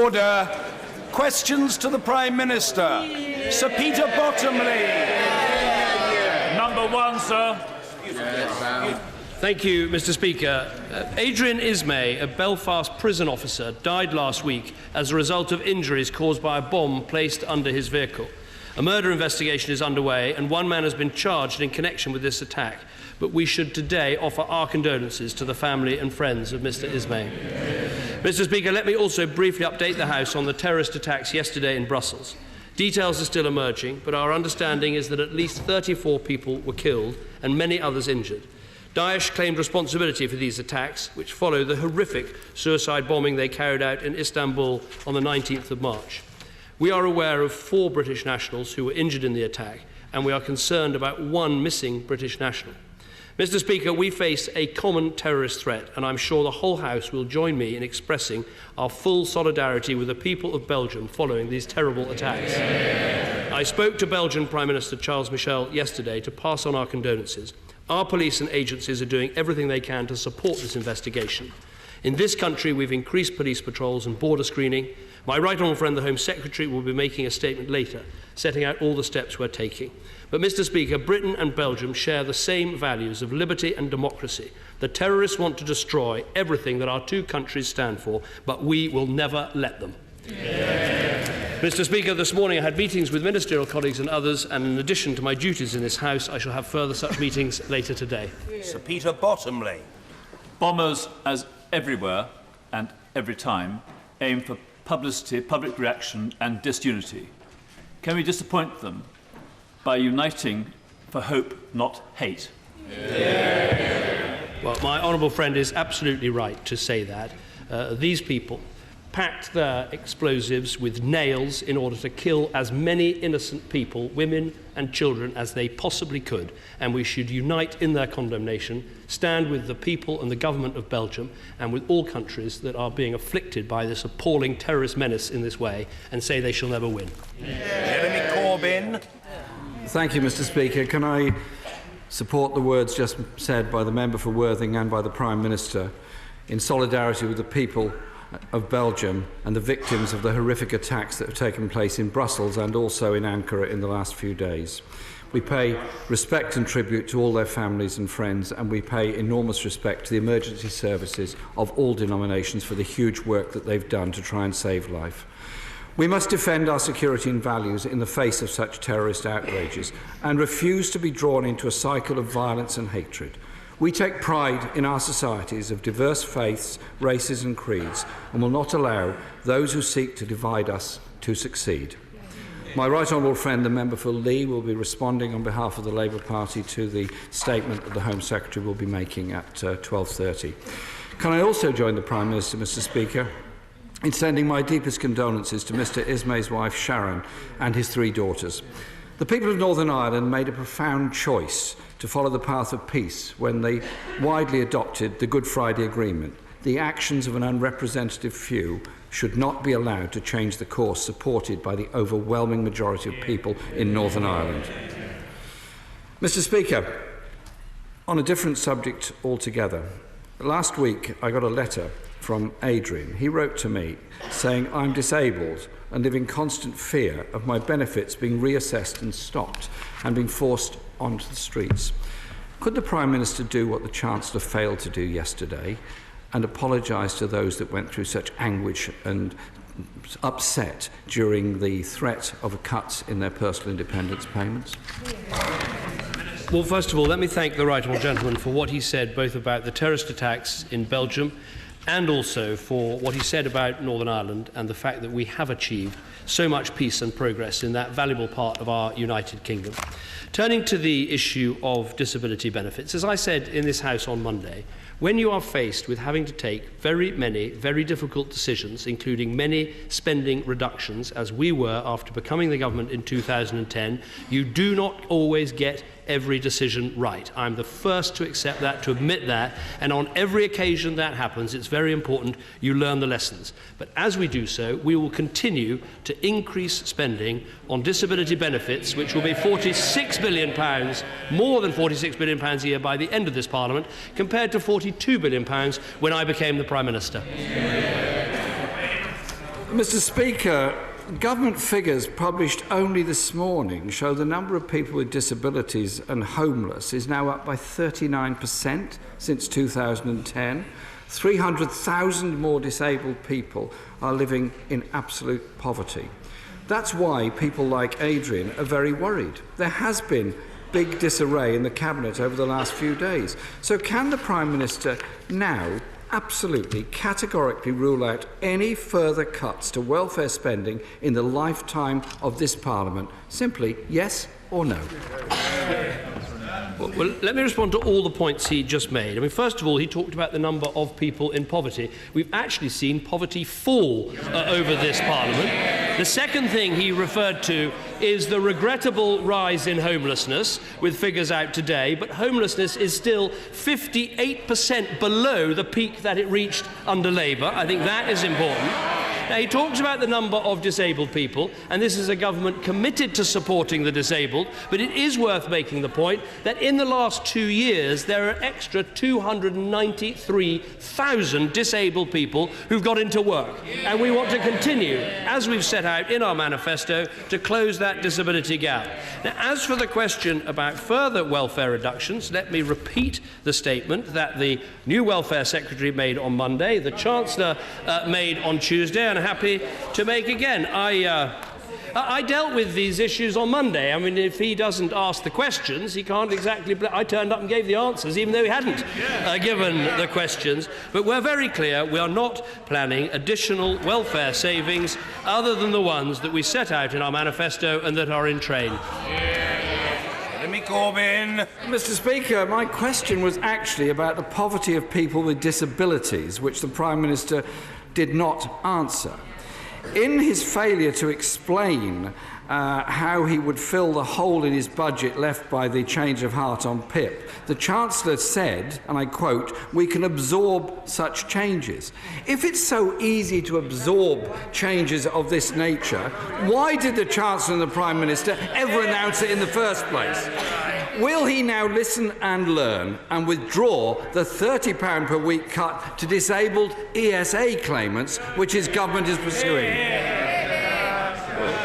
Order. Questions to the Prime Minister. Sir Peter Bottomley. Number one, sir. Thank you, Mr. Speaker. Adrian Isme, a Belfast prison officer, died last week as a result of injuries caused by a bomb placed under his vehicle. A murder investigation is underway and one man has been charged in connection with this attack. But we should today offer our condolences to the family and friends of Mr. Isme. Mr. Speaker, let me also briefly update the House on the terrorist attacks yesterday in Brussels. Details are still emerging, but our understanding is that at least 34 people were killed and many others injured. Daesh claimed responsibility for these attacks, which follow the horrific suicide bombing they carried out in Istanbul on the 19th of March. We are aware of 4 British nationals who were injured in the attack, and we are concerned about 1 missing British national. Mr. Speaker, we face a common terrorist threat, and I'm sure the whole House will join me in expressing our full solidarity with the people of Belgium following these terrible attacks. I spoke to Belgian Prime Minister Charles Michel yesterday to pass on our condolences. Our police and agencies are doing everything they can to support this investigation. In this country, we've increased police patrols and border screening. My right honourable friend, the Home Secretary, will be making a statement later, setting out all the steps we're taking. But, Mr. Speaker, Britain and Belgium share the same values of liberty and democracy. The terrorists want to destroy everything that our 2 countries stand for, but we will never let them. Mr. Speaker, this morning I had meetings with ministerial colleagues and others, and in addition to my duties in this House, I shall have further such meetings later today. Sir Peter Bottomley. Bombers, as everywhere and every time, aim for publicity, public reaction and disunity. Can we disappoint them by uniting for hope, not hate? Well, my honourable friend is absolutely right to say that. These people packed their explosives with nails in order to kill as many innocent people, women and children, as they possibly could. And we should unite in their condemnation, stand with the people and the government of Belgium and with all countries that are being afflicted by this appalling terrorist menace in this way, and say they shall never win. Jeremy Corbyn. Thank you, Mr. Speaker. Can I support the words just said by the member for Worthing and by the Prime Minister in solidarity with the people of Belgium and the victims of the horrific attacks that have taken place in Brussels and also in Ankara in the last few days. We pay respect and tribute to all their families and friends, and we pay enormous respect to the emergency services of all denominations for the huge work that they've done to try and save life. We must defend our security and values in the face of such terrorist outrages and refuse to be drawn into a cycle of violence and hatred. We take pride in our societies of diverse faiths, races and creeds, and will not allow those who seek to divide us to succeed. My right honourable friend, the member for Lee, will be responding on behalf of the Labour Party to the statement that the Home Secretary will be making at 12:30. Can I also join the Prime Minister, Mr. Speaker, in sending my deepest condolences to Mr. Isme's wife Sharon and his 3 daughters. The people of Northern Ireland made a profound choice to follow the path of peace when they widely adopted the Good Friday Agreement. The actions of an unrepresentative few should not be allowed to change the course supported by the overwhelming majority of people in Northern Ireland. Mr. Speaker, on a different subject altogether, last week I got a letter from Adrian. He wrote to me saying, "I'm disabled and live in constant fear of my benefits being reassessed and stopped and being forced onto the streets." Could the Prime Minister do what the Chancellor failed to do yesterday and apologise to those that went through such anguish and upset during the threat of cuts in their personal independence payments? Well, first of all, let me thank the right honourable gentleman for what he said both about the terrorist attacks in Belgium and also for what he said about Northern Ireland and the fact that we have achieved so much peace and progress in that valuable part of our United Kingdom. Turning to the issue of disability benefits, as I said in this House on Monday, when you are faced with having to take very many, very difficult decisions, including many spending reductions, as we were after becoming the government in 2010, you do not always get every decision right. I'm the first to accept that, to admit that, and on every occasion that happens, it's very important you learn the lessons. But as we do so, we will continue to increase spending on disability benefits, which will be £46 billion, more than £46 billion a year by the end of this Parliament, compared to £42 billion when I became the Prime Minister. Mr. Speaker, government figures published only this morning show the number of people with disabilities and homeless is now up by 39% since 2010. 300,000 more disabled people are living in absolute poverty. That's why people like Adrian are very worried. There has been big disarray in the Cabinet over the last few days. So can the Prime Minister now absolutely categorically rule out any further cuts to welfare spending in the lifetime of this Parliament? Simply yes or no. Well, let me respond to all the points he just made. I mean, first of all, he talked about the number of people in poverty. We've actually seen poverty fall over this Parliament. The second thing he referred to is the regrettable rise in homelessness, with figures out today, but homelessness is still 58% below the peak that it reached under Labour. I think that is important. Now, he talks about the number of disabled people, and this is a government committed to supporting the disabled, but it is worth making the point that in the last 2 years there are extra 293,000 disabled people who've got into work. And we want to continue, as we've set out in our manifesto, to close that disability gap. Now, as for the question about further welfare reductions, let me repeat the statement that the new Welfare Secretary made on Monday, the Chancellor made on Tuesday, and happy to make again. I dealt with these issues on Monday. I mean, if he doesn't ask the questions, he can't exactly... I turned up and gave the answers, even though he hadn't given the questions. But we're very clear, we are not planning additional welfare savings other than the ones that we set out in our manifesto and that are in train. Corbyn. Mr. Speaker, my question was actually about the poverty of people with disabilities, which the Prime Minister did not answer. In his failure to explain how he would fill the hole in his budget left by the change of heart on PIP, the Chancellor said, and I quote, "We can absorb such changes." If it's so easy to absorb changes of this nature, why did the Chancellor and the Prime Minister ever announce it in the first place? Will he now listen and learn and withdraw the £30 per week cut to disabled ESA claimants, which his government is pursuing?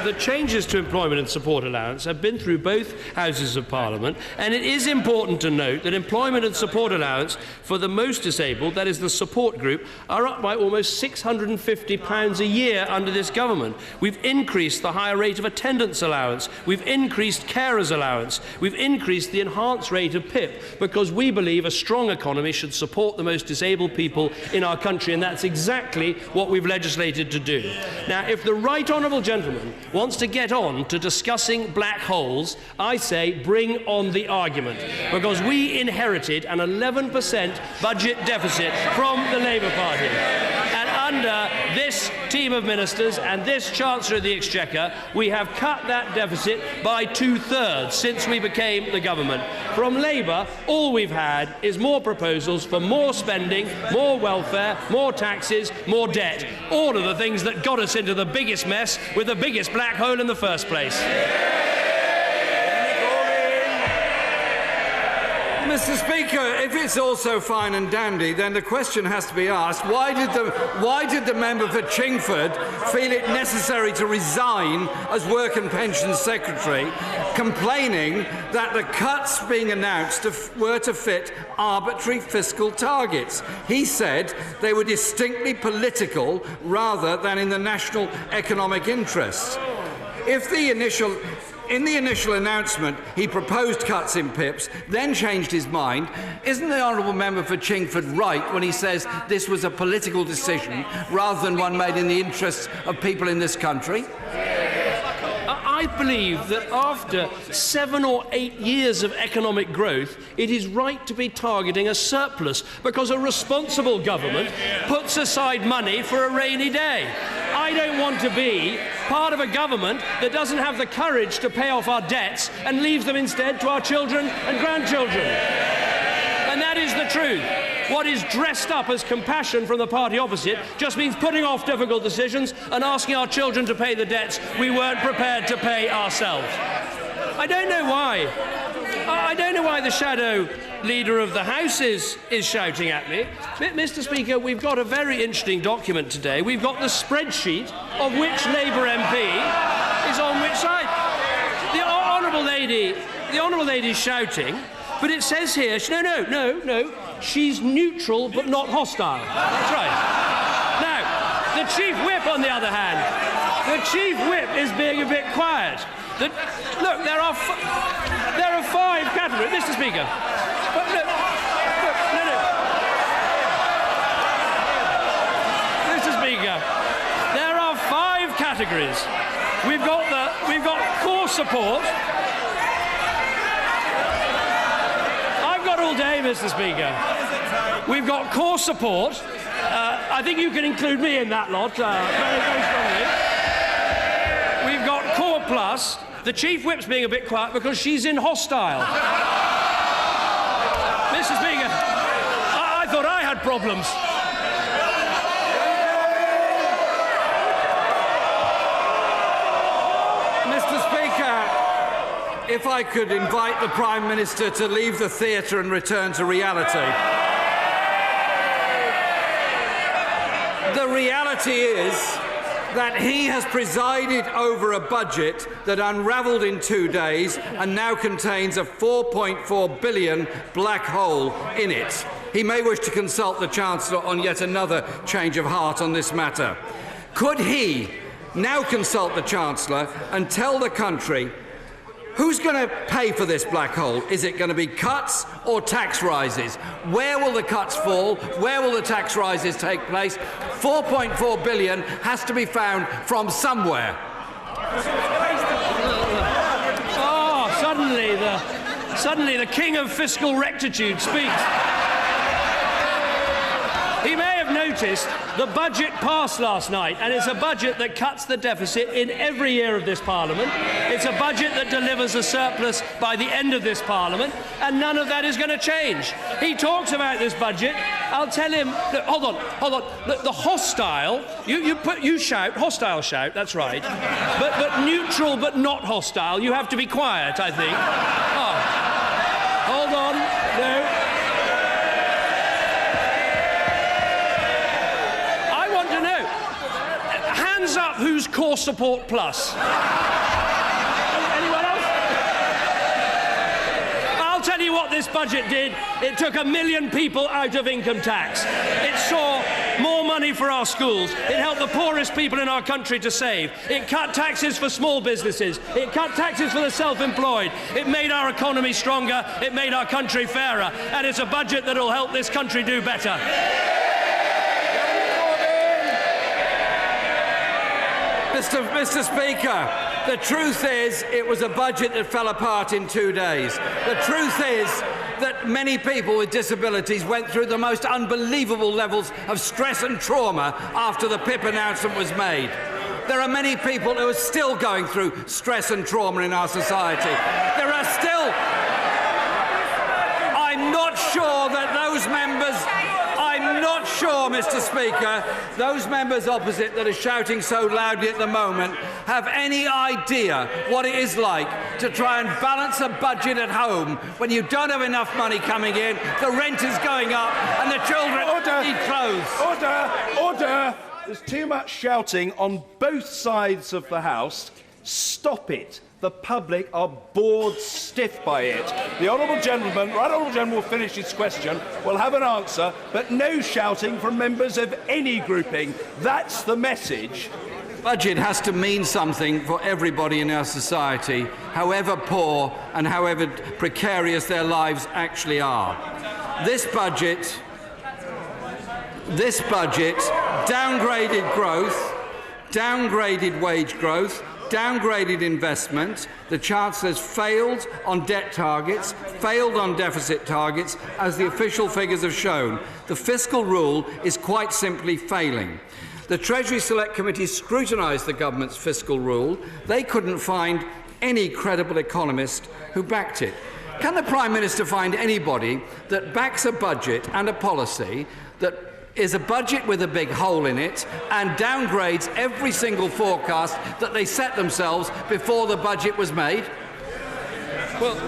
The changes to employment and support allowance have been through both Houses of Parliament, and it is important to note that employment and support allowance for the most disabled, that is the support group, are up by almost £650 a year under this government. We've increased the higher rate of attendance allowance, we've increased carers allowance, we've increased the enhanced rate of PIP, because we believe a strong economy should support the most disabled people in our country, and that's exactly what we've legislated to do. Now, if the Right Honourable Gentleman wants to get on to discussing black holes, I say bring on the argument, because we inherited an 11% budget deficit from the Labour Party. And under this team of ministers and this Chancellor of the Exchequer, we have cut that deficit by 2/3 since we became the government. From Labour, all we've had is more proposals for more spending, more welfare, more taxes, more debt. All of the things that got us into the biggest mess with the biggest black hole in the first place. Mr. Speaker, if it's all so fine and dandy, then the question has to be asked, why did the member for Chingford feel it necessary to resign as Work and Pensions Secretary, complaining that the cuts being announced were to fit arbitrary fiscal targets? He said they were distinctly political rather than in the national economic interests. In the initial announcement, he proposed cuts in PIPs, then changed his mind. Isn't the honourable member for Chingford right when he says this was a political decision rather than one made in the interests of people in this country? I believe that after 7 or 8 years of economic growth, it is right to be targeting a surplus, because a responsible government puts aside money for a rainy day. I don't want to be part of a government that doesn't have the courage to pay off our debts and leaves them instead to our children and grandchildren. And that is the truth. What is dressed up as compassion from the party opposite just means putting off difficult decisions and asking our children to pay the debts we weren't prepared to pay ourselves. I don't know why I don't know why the shadow leader of the House is shouting at me. Mr. Speaker, we've got a very interesting document today. We've got the spreadsheet of which Labour MP is on which side. The honourable lady is shouting, but it says here, no, she's neutral but not hostile. That's right. Now, the Chief Whip, on the other hand, the Chief Whip is being a bit quiet. Look, there are 5 categories, Mr. Speaker. But look, no. Mr. Speaker, there are 5 categories. We've got core support. I've got all day, Mr. Speaker. We've got core support. I think you can include me in that lot very, very strongly. We've got core plus. The Chief Whip's being a bit quiet because she's in hostile. Mr. Speaker, I thought I had problems. Mr. Speaker, if I could invite the Prime Minister to leave the theatre and return to reality. The reality is that he has presided over a budget that unravelled in 2 days and now contains a £4.4 billion black hole in it. He may wish to consult the Chancellor on yet another change of heart on this matter. Could he now consult the Chancellor and tell the country who's going to pay for this black hole? Is it going to be cuts or tax rises? Where will the cuts fall? Where will the tax rises take place? £4.4 billion has to be found from somewhere. Oh, suddenly the king of fiscal rectitude speaks. He may have noticed the budget passed last night, and it's a budget that cuts the deficit in every year of this Parliament. It's a budget that delivers a surplus by the end of this Parliament, and none of that is going to change. He talks about this budget. I'll tell him, look, hold on. Look, the hostile, you shout, hostile shout, that's right. But neutral but not hostile, you have to be quiet, I think. Oh, hold on, no. Hands up who's core support plus. Anyone else? I'll tell you what this budget did. It took 1 million people out of income tax. It saw more money for our schools. It helped the poorest people in our country to save. It cut taxes for small businesses. It cut taxes for the self-employed. It made our economy stronger. It made our country fairer. And it's a budget that will help this country do better. Mr. Speaker, the truth is it was a budget that fell apart in 2 days. The truth is that many people with disabilities went through the most unbelievable levels of stress and trauma after the PIP announcement was made. There are many people who are still going through stress and trauma in our society. There are still... I'm not sure that those members... I'm not sure, Mr. Speaker, those members opposite that are shouting so loudly at the moment have any idea what it is like to try and balance a budget at home when you don't have enough money coming in, the rent is going up, and the children need clothes. Order! There's too much shouting on both sides of the House. Stop it. The public are bored stiff by it. The Honourable Gentleman, Right Honourable Gentleman will finish his question, will have an answer, but no shouting from members of any grouping. That's the message. Budget has to mean something for everybody in our society, however poor and however precarious their lives actually are. This budget downgraded growth, downgraded wage growth, downgraded investment. The Chancellor's failed on debt targets, failed on deficit targets, as the official figures have shown. The fiscal rule is quite simply failing. The Treasury Select Committee scrutinised the government's fiscal rule. They couldn't find any credible economist who backed it. Can the Prime Minister find anybody that backs a budget and a policy that is a budget with a big hole in it and downgrades every single forecast that they set themselves before the budget was made? Well,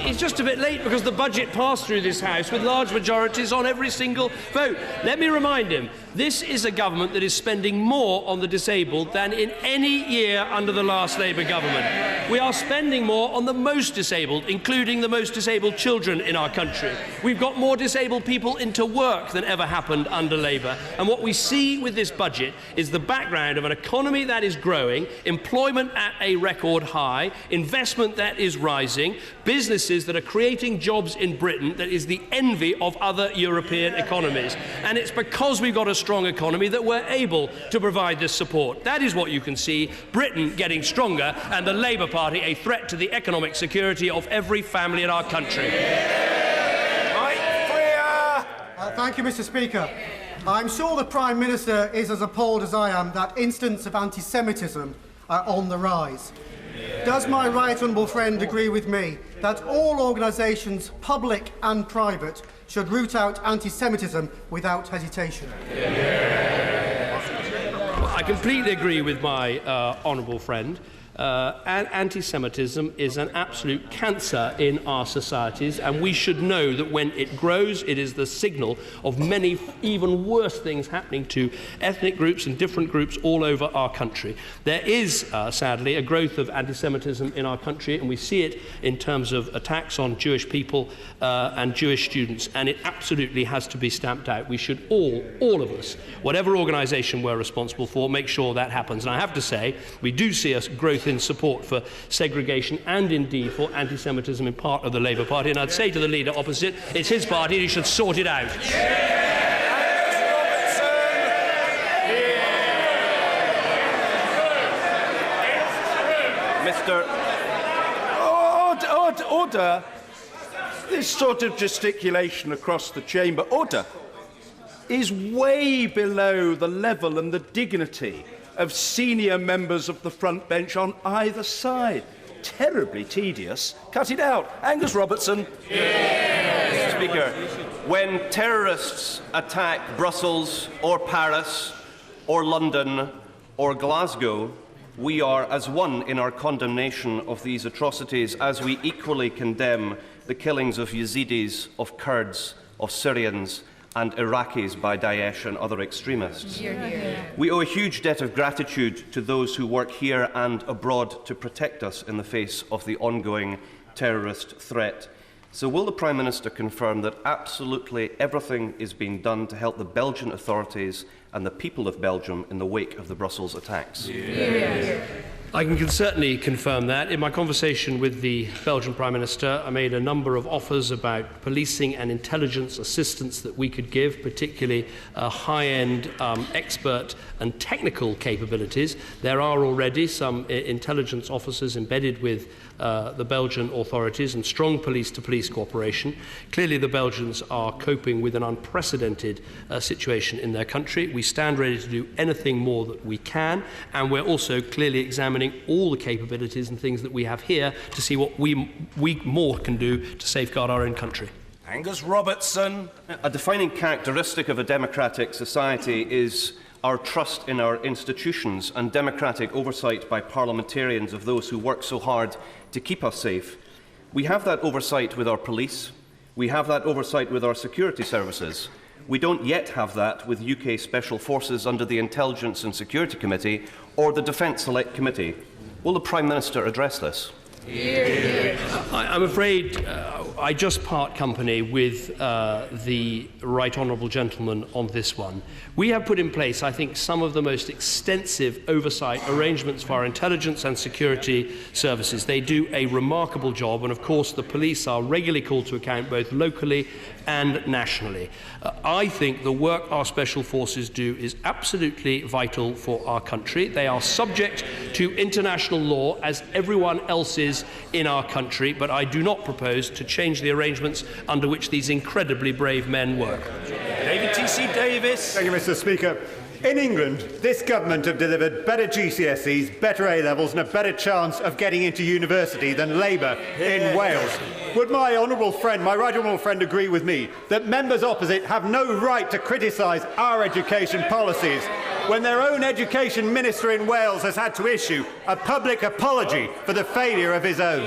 it's just a bit late because the budget passed through this House with large majorities on every single vote. Let me remind him, this is a government that is spending more on the disabled than in any year under the last Labour government. We are spending more on the most disabled, including the most disabled children in our country. We've got more disabled people into work than ever happened under Labour. And what we see with this budget is the background of an economy that is growing, employment at a record high, investment that is rising, businesses that are creating jobs in Britain that is the envy of other European economies. And it's because we've got a strong economy that we're able to provide this support. That is what you can see, Britain getting stronger and the Labour Party a threat to the economic security of every family in our country. Thank you, Mr. Speaker. I'm sure the Prime Minister is as appalled as I am that incidents of anti-Semitism are on the rise. Does my right honourable friend agree with me that all organisations, public and private, should root out anti-Semitism without hesitation? I completely agree with my honourable friend. And anti-Semitism is an absolute cancer in our societies, and we should know that when it grows, it is the signal of many even worse things happening to ethnic groups and different groups all over our country. There is, sadly, a growth of anti-Semitism in our country, and we see it in terms of attacks on Jewish people and Jewish students, and it absolutely has to be stamped out. We should all of us, whatever organisation we're responsible for, make sure that happens. And I have to say, we do see a growth in support for segregation and indeed for anti-Semitism in part of the Labour Party, and I'd say to the leader opposite, it's his party and he should sort it out. Mr. Order. This sort of gesticulation across the chamber, is way below the level and the dignity of senior members of the front bench on either side. Terribly tedious. Cut it out. Angus Robertson. Mr. Speaker, when terrorists attack Brussels or Paris or London or Glasgow, we are as one in our condemnation of these atrocities, as we equally condemn the killings of Yazidis, of Kurds, of Syrians and Iraqis by Daesh and other extremists. We owe a huge debt of gratitude to those who work here and abroad to protect us in the face of the ongoing terrorist threat. So will the Prime Minister confirm that absolutely everything is being done to help the Belgian authorities and the people of Belgium in the wake of the Brussels attacks? I can certainly confirm that. In my conversation with the Belgian Prime Minister, I made a number of offers about policing and intelligence assistance that we could give, particularly high-end expert and technical capabilities. There are already some intelligence officers embedded with the Belgian authorities and strong police-to-police cooperation. Clearly, the Belgians are coping with an unprecedented situation in their country. We stand ready to do anything more that we can, and we're also clearly examining all the capabilities and things that we have here to see what we more can do to safeguard our own country. Angus Robertson. A defining characteristic of a democratic society is our trust in our institutions and democratic oversight by parliamentarians of those who work so hard to keep us safe. We have that oversight with our police. We have that oversight with our security services. We don't yet have that with UK Special Forces under the Intelligence and Security Committee or the Defence Select Committee. Will the Prime Minister address this? I'm afraid I just part company with the Right Honourable Gentleman on this one. We have put in place, I think, some of the most extensive oversight arrangements for our intelligence and security services. They do a remarkable job, and of course the police are regularly called to account both locally and nationally. I think the work our special forces do is absolutely vital for our country. They are subject to international law as everyone else is in our country, but I do not propose to change the arrangements under which these incredibly brave men work. David T.C. Davis. Thank you, Mr. Speaker. In England, this government have delivered better GCSEs, better A-levels and a better chance of getting into university than Labour in Wales. Would my honourable friend, my right honourable friend, agree with me that members opposite have no right to criticise our education policies when their own education minister in Wales has had to issue a public apology for the failure of his own?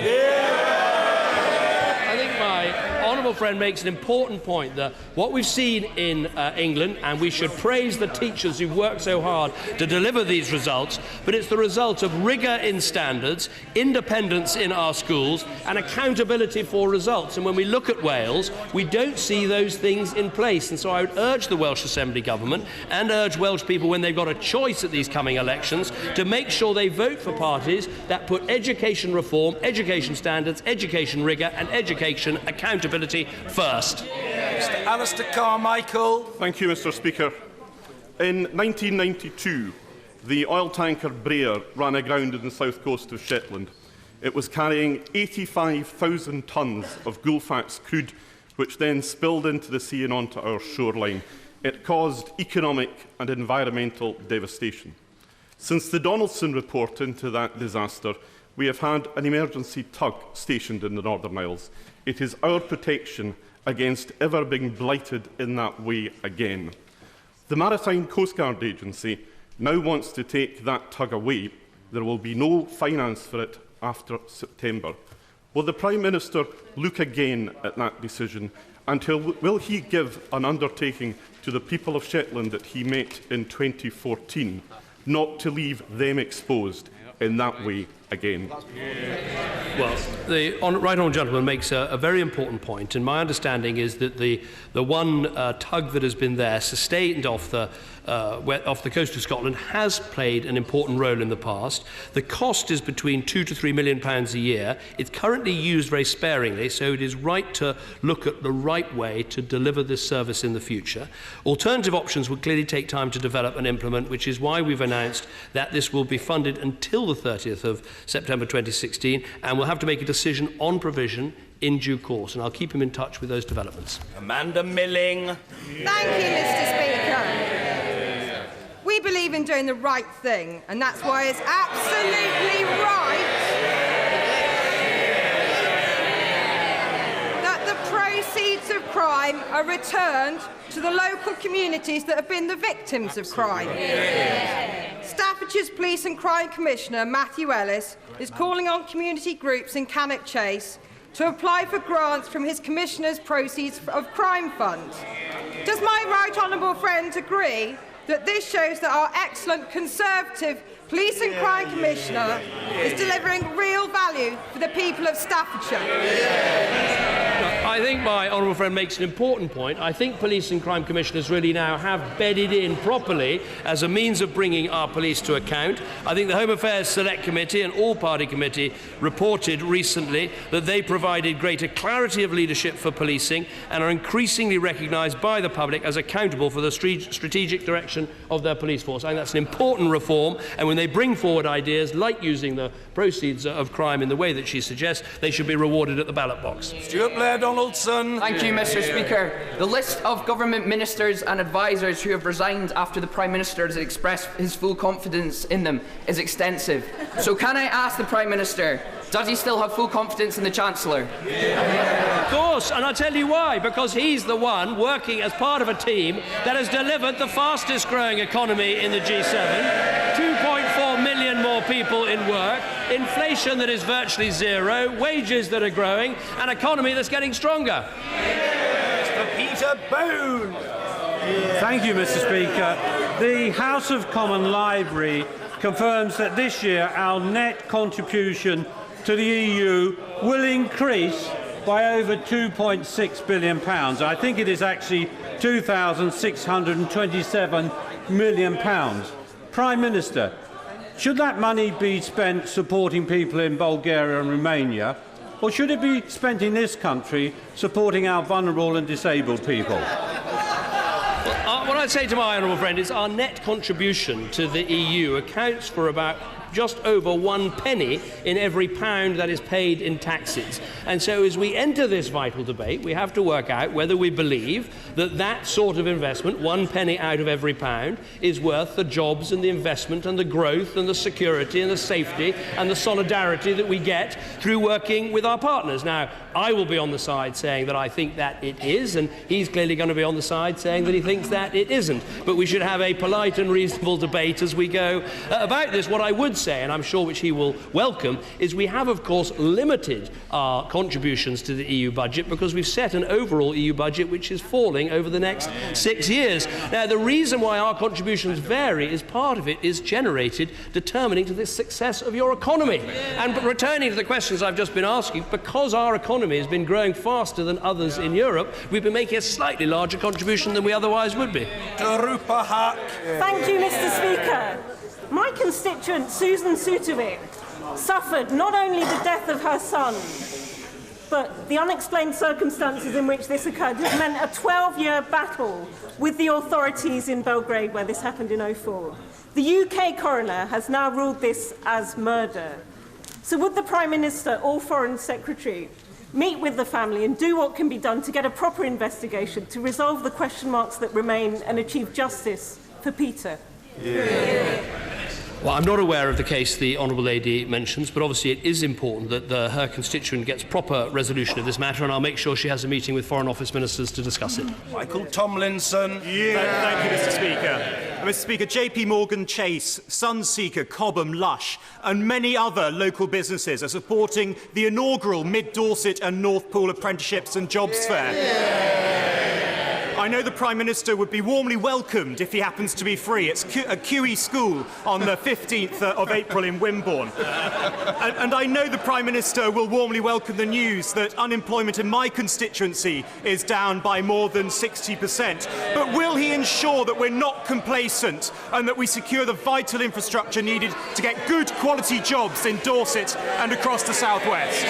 honourable friend makes an important point that what we've seen in England, and we should praise the teachers who've worked so hard to deliver these results, but it's the result of rigour in standards, independence in our schools and accountability for results. And when we look at Wales, we don't see those things in place. And so I would urge the Welsh Assembly Government and urge Welsh people, when they've got a choice at these coming elections, to make sure they vote for parties that put education reform, education standards, education rigour and education accountability first. Mr. Alistair Carmichael. Thank you, Mr. Speaker. In 1992, the oil tanker Braer ran aground in the south coast of Shetland. It was carrying 85,000 tonnes of Gulfax crude, which then spilled into the sea and onto our shoreline. It caused economic and environmental devastation. Since the Donaldson report into that disaster, we have had an emergency tug stationed in the Northern Isles. It is our protection against ever being blighted in that way again. The Maritime Coast Guard Agency now wants to take that tug away. There will be no finance for it after September. Will the Prime Minister look again at that decision, and will he give an undertaking to the people of Shetland that he met in 2014 not to leave them exposed in that way again? Well, the right honourable gentleman makes a very important point, and my understanding is that the one tug that has been there, sustained off the coast of Scotland, has played an important role in the past. The cost is between £2 to £3 million a year. It's currently used very sparingly, so it is right to look at the right way to deliver this service in the future. Alternative options will clearly take time to develop and implement, which is why we've announced that this will be funded until the 30th of September 2016, and we'll have to make a decision on provision in due course, and I'll keep him in touch with those developments. Amanda Milling. Thank you, Mr. Speaker. We believe in doing the right thing, and that's why it's absolutely right that the proceeds of crime are returned to the local communities that have been the victims of crime. Staffordshire's Police and Crime Commissioner, Matthew Ellis, is calling on community groups in Cannock Chase to apply for grants from his Commissioner's Proceeds of Crime Fund. Does my right honourable friend agree that this shows that our excellent Conservative Police and Crime Commissioner is delivering real value for the people of Staffordshire? I think my honourable friend makes an important point. I think police and crime commissioners really now have bedded in properly as a means of bringing our police to account. I think the Home Affairs Select Committee and All-Party Committee reported recently that they provided greater clarity of leadership for policing and are increasingly recognised by the public as accountable for the strategic direction of their police force. I think that's an important reform, and when they bring forward ideas like using the proceeds of crime in the way that she suggests, they should be rewarded at the ballot box. Stuart Blair Donaldson. Thank you, Mr. Speaker. The list of government ministers and advisers who have resigned after the Prime Minister has expressed his full confidence in them is extensive. So can I ask the Prime Minister, does he still have full confidence in the Chancellor? Of course, and I'll tell you why. Because he's the one working as part of a team that has delivered the fastest growing economy in the G7, 2.4 million more people in work, inflation that is virtually zero, wages that are growing, an economy that's getting stronger. Mr. Peter Bone. Thank you, Mr. Speaker. The House of Commons Library confirms that this year our net contribution to the EU will increase by over £2.6 billion. I think it is actually £2,627 million. Prime Minister, should that money be spent supporting people in Bulgaria and Romania, or should it be spent in this country supporting our vulnerable and disabled people? What I'd say to my honourable friend is our net contribution to the EU accounts for about just over 1 penny in every pound that is paid in taxes. And so as we enter this vital debate, we have to work out whether we believe that that sort of investment, 1 penny out of every pound, is worth the jobs and the investment and the growth and the security and the safety and the solidarity that we get through working with our partners. Now, I will be on the side saying that I think that it is, and he's clearly going to be on the side saying that he thinks that it isn't. But we should have a polite and reasonable debate as we go about this. What I would would say, and I'm sure which he will welcome, is we have, of course, limited our contributions to the EU budget because we've set an overall EU budget which is falling over the next 6 years. Now, the reason why our contributions vary is part of it is generated determining to the success of your economy. And returning to the questions I've just been asking, because our economy has been growing faster than others in Europe, we've been making a slightly larger contribution than we otherwise would be. Thank you, Mr. Speaker. My constituent, Susan Sutovic, suffered not only the death of her son, but the unexplained circumstances in which this occurred has meant a 12-year battle with the authorities in Belgrade, where this happened in 2004. The UK coroner has now ruled this as murder. So would the Prime Minister or Foreign Secretary meet with the family and do what can be done to get a proper investigation to resolve the question marks that remain and achieve justice for Peter? Well, I'm not aware of the case the Honourable Lady mentions, but obviously it is important that her constituent gets proper resolution of this matter, and I'll make sure she has a meeting with Foreign Office ministers to discuss it. Michael Tomlinson. Thank you, Mr. Speaker. Mr. Speaker, JP Morgan Chase, Sunseeker, Cobham, Lush and many other local businesses are supporting the inaugural Mid-Dorset and North Pool Apprenticeships and Jobs Fair. I know the Prime Minister would be warmly welcomed if he happens to be free. It's at QE School on the 15th of April in Wimborne. And I know the Prime Minister will warmly welcome the news that unemployment in my constituency is down by more than 60%. But will he ensure that we're not complacent and that we secure the vital infrastructure needed to get good quality jobs in Dorset and across the South West?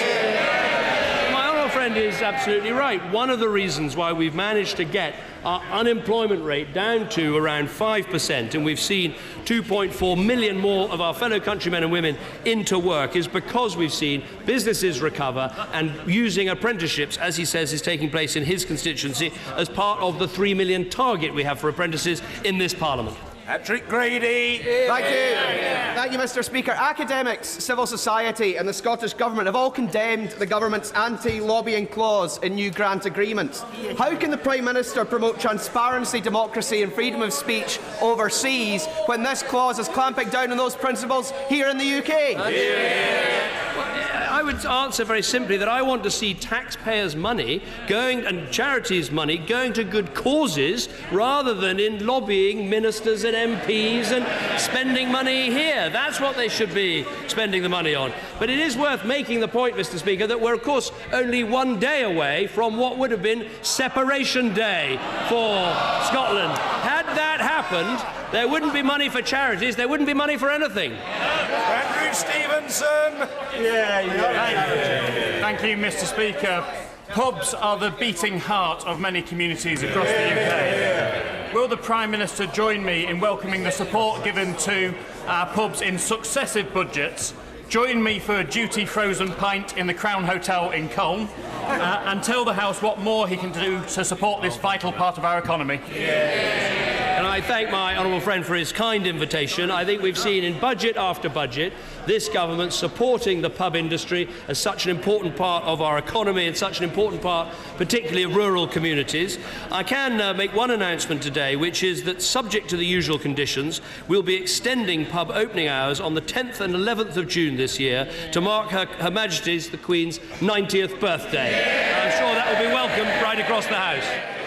Friend is absolutely right. One of the reasons why we've managed to get our unemployment rate down to around 5%, and we've seen 2.4 million more of our fellow countrymen and women into work, is because we've seen businesses recover and using apprenticeships, as he says is taking place in his constituency, as part of the 3 million target we have for apprentices in this Parliament. Patrick Grady. Thank you, Mr. Speaker. Academics, civil society and the Scottish Government have all condemned the Government's anti-lobbying clause in new grant agreements. How can the Prime Minister promote transparency, democracy and freedom of speech overseas when this clause is clamping down on those principles here in the UK? I would answer very simply that I want to see taxpayers' money going and charities' money going to good causes rather than in lobbying ministers and MPs and spending money here. That's what they should be spending the money on. But it is worth making the point, Mr. Speaker, that we're, of course, only one day away from what would have been Separation Day for Scotland. Had that happened, there wouldn't be money for charities, there wouldn't be money for anything. Andrew Stevenson. Thank you, Mr. Speaker. Pubs are the beating heart of many communities across the UK. Will the Prime Minister join me in welcoming the support given to our pubs in successive budgets? Join me for a duty frozen pint in the Crown Hotel in Colne and tell the House what more he can do to support this vital part of our economy. And I thank my honourable friend for his kind invitation. I think we've seen in budget after budget this government supporting the pub industry as such an important part of our economy and such an important part particularly of rural communities. I can make one announcement today, which is that subject to the usual conditions, we'll be extending pub opening hours on the 10th and 11th of June this year to mark Her Majesty's the Queen's 90th birthday. I'm sure that will be welcomed right across the House.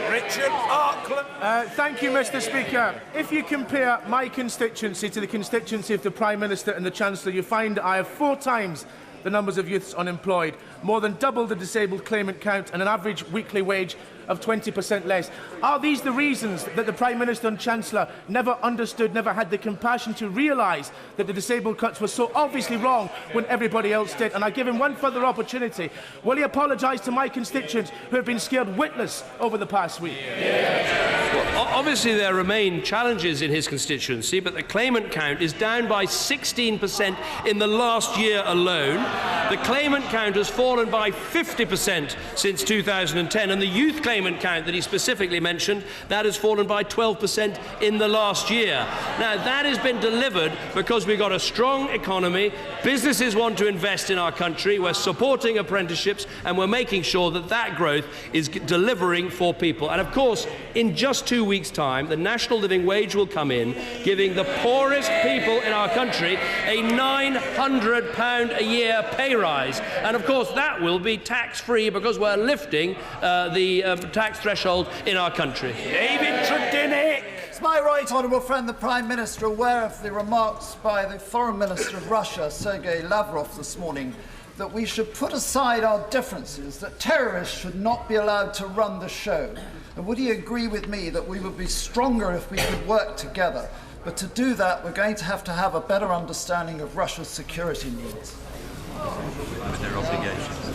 Richard Arkland. Thank you, Mr. Speaker. If you compare my constituency to the constituency of the Prime Minister and the Chancellor, you find I have 4 times the numbers of youths unemployed, more than double the disabled claimant count and an average weekly wage of 20% less. Are these the reasons that the Prime Minister and Chancellor never understood, never had the compassion to realise that the disabled cuts were so obviously wrong when everybody else did? And I give him one further opportunity. Will he apologise to my constituents who have been scared witless over the past week? Well, obviously there remain challenges in his constituency, but the claimant count is down by 16% in the last year alone. The claimant count has fallen by 50% since 2010, and the youth claimant count that he specifically mentioned, that has fallen by 12% in the last year. Now, that has been delivered because we've got a strong economy, businesses want to invest in our country, we're supporting apprenticeships, and we're making sure that that growth is delivering for people. And of course, in just 2 weeks' weeks' time, the national living wage will come in, giving the poorest people in our country a £900 a year pay rise. And of course, that will be tax-free because we're lifting the tax threshold in our country. David Tredinnick. Is my right honourable friend the Prime Minister aware of the remarks by the Foreign Minister of Russia, Sergei Lavrov, this morning, that we should put aside our differences, that terrorists should not be allowed to run the show? And would he agree with me that we would be stronger if we could work together? But to do that, we're going to have a better understanding of Russia's security needs.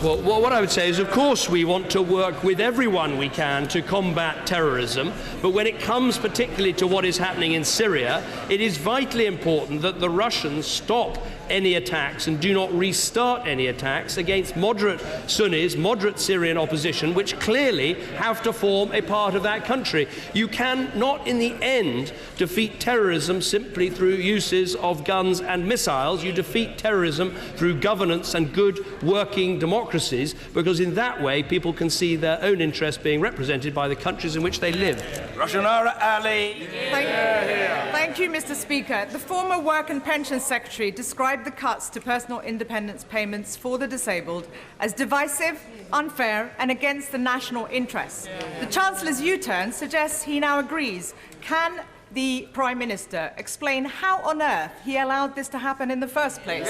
Well, what I would say is, of course, we want to work with everyone we can to combat terrorism, but when it comes particularly to what is happening in Syria, it is vitally important that the Russians stop any attacks and do not restart any attacks against moderate Sunnis, moderate Syrian opposition, which clearly have to form a part of that country. You cannot, in the end, defeat terrorism simply through uses of guns and missiles. You defeat terrorism through governance and good working democracies, because in that way people can see their own interests being represented by the countries in which they live. Roshanara Ali. Thank you, Mr. Speaker. The former Work and Pensions Secretary described the cuts to personal independence payments for the disabled as divisive, unfair and against the national interest. The Chancellor's U-turn suggests he now agrees. Can the Prime Minister explain how on earth he allowed this to happen in the first place?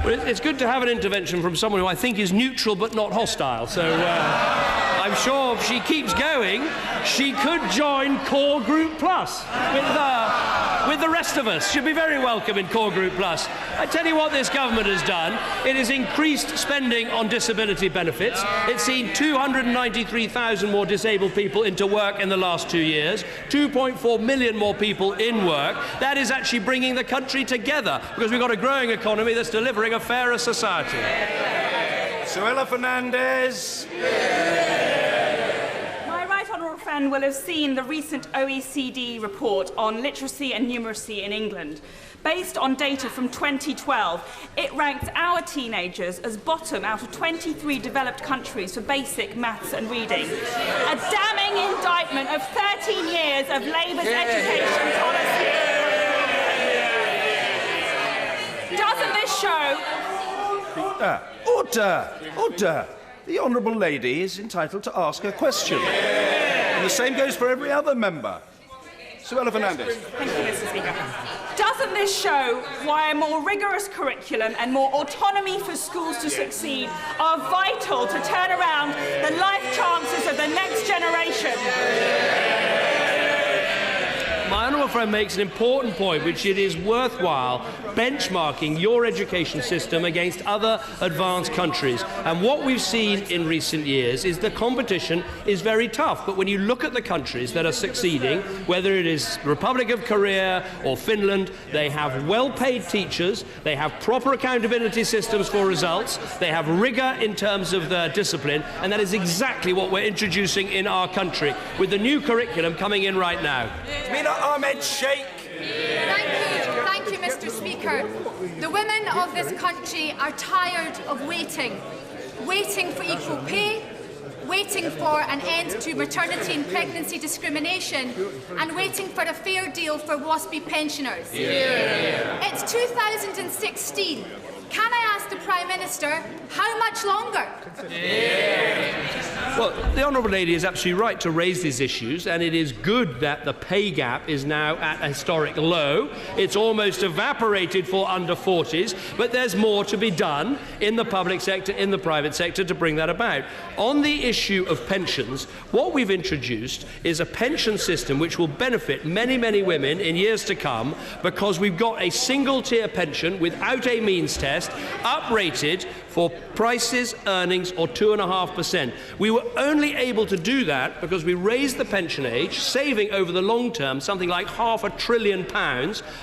Well, it's good to have an intervention from someone who I think is neutral but not hostile, so I'm sure if she keeps going, she could join Core Group Plus with the rest of us. She'll be very welcome in Core Group Plus. I tell you what this government has done. It has increased spending on disability benefits. It's seen 293,000 more disabled people into work in the last 2 years, 2.4 million more people in work. That is actually bringing the country together, because we've got a growing economy that's delivering a fairer society. Suella Fernandez. My right honourable friend will have seen the recent OECD report on literacy and numeracy in England. Based on data from 2012, it ranked our teenagers as bottom out of 23 developed countries for basic maths and reading. A damning indictment of 13 years of Labour's education policy. Doesn't this show... Order! The Honourable Lady is entitled to ask a question. And the same goes for every other member. Suella Fernandez. Thank you, Mr. Speaker. Doesn't this show why a more rigorous curriculum and more autonomy for schools to succeed are vital to turn around the life chances of the next generation? My honourable friend makes an important point, which it is worthwhile benchmarking your education system against other advanced countries. And what we've seen in recent years is the competition is very tough. But when you look at the countries that are succeeding, whether it is the Republic of Korea or Finland, they have well-paid teachers, they have proper accountability systems for results, they have rigour in terms of their discipline, and that is exactly what we're introducing in our country, with the new curriculum coming in right now. Ahmed Sheikh. Thank you, Mr. Speaker. The women of this country are tired of waiting for equal pay, waiting for an end to maternity and pregnancy discrimination, and waiting for a fair deal for WASPy pensioners. It's 2016. Can I ask the Prime Minister, how much longer? Well, the Honourable Lady is absolutely right to raise these issues, and it is good that the pay gap is now at a historic low. It's almost evaporated for under 40s, but there's more to be done in the public sector, in the private sector, to bring that about. On the issue of pensions, what we've introduced is a pension system which will benefit many, many women in years to come, because we've got a single-tier pension without a means test, uprated for prices, earnings, or 2.5%. We were only able to do that because we raised the pension age, saving over the long term something like £500 billion.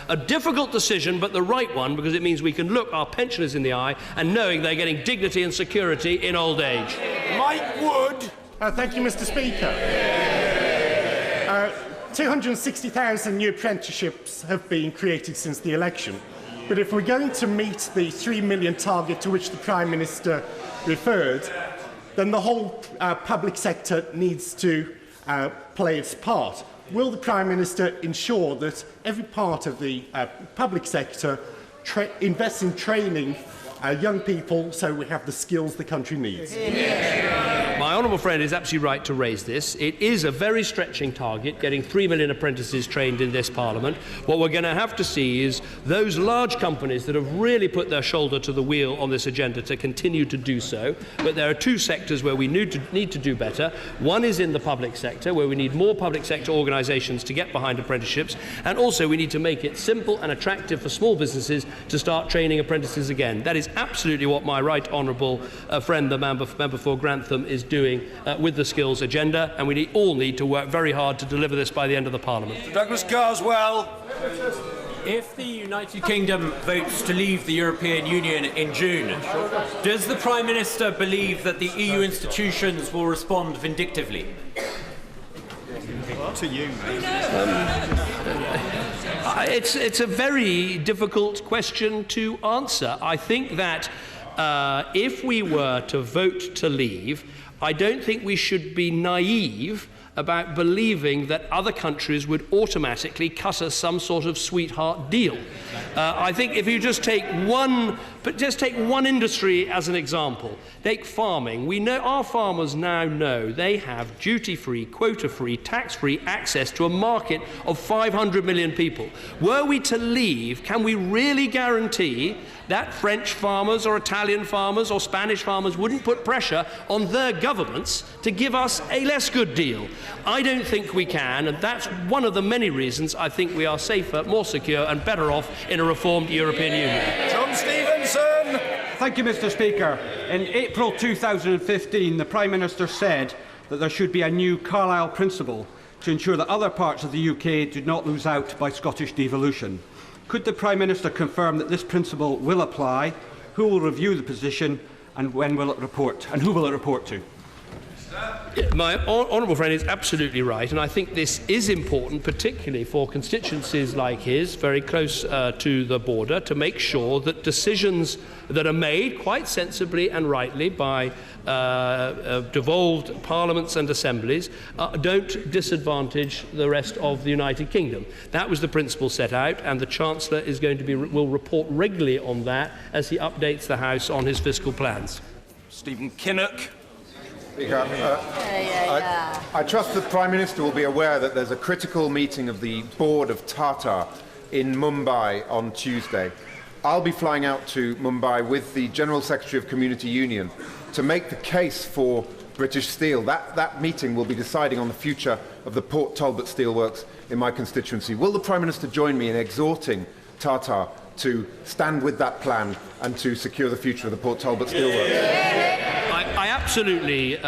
A difficult decision, but the right one, because it means we can look our pensioners in the eye and knowing they're getting dignity and security in old age. Mike Wood. Thank you, Mr. Speaker. 260,000 new apprenticeships have been created since the election. But if we're going to meet the 3 million target to which the Prime Minister referred, then the whole public sector needs to play its part. Will the Prime Minister ensure that every part of the public sector invests in training young people so we have the skills the country needs? My honourable friend is absolutely right to raise this. It is a very stretching target, getting 3 million apprentices trained in this Parliament. What we're going to have to see is those large companies that have really put their shoulder to the wheel on this agenda to continue to do so. But there are two sectors where we need to do better. One is in the public sector, where we need more public sector organisations to get behind apprenticeships. And also we need to make it simple and attractive for small businesses to start training apprentices again. That is absolutely what my right honourable friend, the member for Grantham, is doing with the skills agenda, and we all need to work very hard to deliver this by the end of the Parliament. Douglas Carswell. If the United Kingdom votes to leave the European Union in June, does the Prime Minister believe that the EU institutions will respond vindictively? To you, It's a very difficult question to answer. I think that if we were to vote to leave, I don't think we should be naive about believing that other countries would automatically cut us some sort of sweetheart deal. I think if you just take one industry as an example, take farming. We know our farmers now know they have duty-free, quota-free, tax-free access to a market of 500 million people. Were we to leave, can we really guarantee that French farmers or Italian farmers or Spanish farmers wouldn't put pressure on their governments to give us a less good deal? I don't think we can, and that's one of the many reasons I think we are safer, more secure and better off in a reformed European Union. John Stevenson. Thank you, Mr. Speaker. In April 2015, the Prime Minister said that there should be a new Carlisle principle to ensure that other parts of the UK do not lose out by Scottish devolution. Could the Prime Minister confirm that this principle will apply? Who will review the position, and when will it report? And who will it report to? My honourable friend is absolutely right, and I think this is important, particularly for constituencies like his, very close to the border, to make sure that decisions that are made quite sensibly and rightly by devolved parliaments and assemblies don't disadvantage the rest of the United Kingdom. That was the principle set out, and the Chancellor is going to will report regularly on that as he updates the House on his fiscal plans. Stephen Kinnock. Speaker, I trust the Prime Minister will be aware that there's a critical meeting of the board of Tata in Mumbai on Tuesday. I'll be flying out to Mumbai with the General Secretary of Community Union to make the case for British Steel. That meeting will be deciding on the future of the Port Talbot Steelworks in my constituency. Will the Prime Minister join me in exhorting Tata to stand with that plan and to secure the future of the Port Talbot Steelworks? I absolutely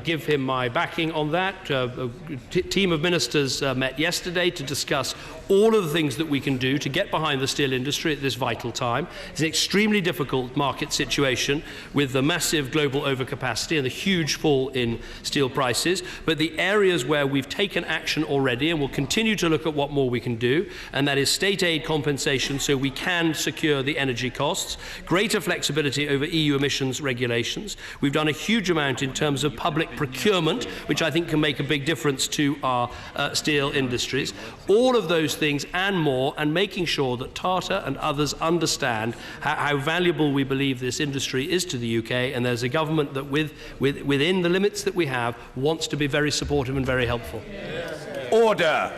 give him my backing on that. A team of ministers met yesterday to discuss all of the things that we can do to get behind the steel industry at this vital time. It's an extremely difficult market situation with the massive global overcapacity and the huge fall in steel prices. But the areas where we've taken action already and will continue to look at what more we can do, and that is state aid compensation so we can secure the energy costs, greater flexibility over EU emissions regulations. We've done a huge amount in terms of public procurement, which I think can make a big difference to our steel industries. All of those things and more, and making sure that Tata and others understand how valuable we believe this industry is to the UK, and there's a government that within the limits that we have wants to be very supportive and very helpful. Order.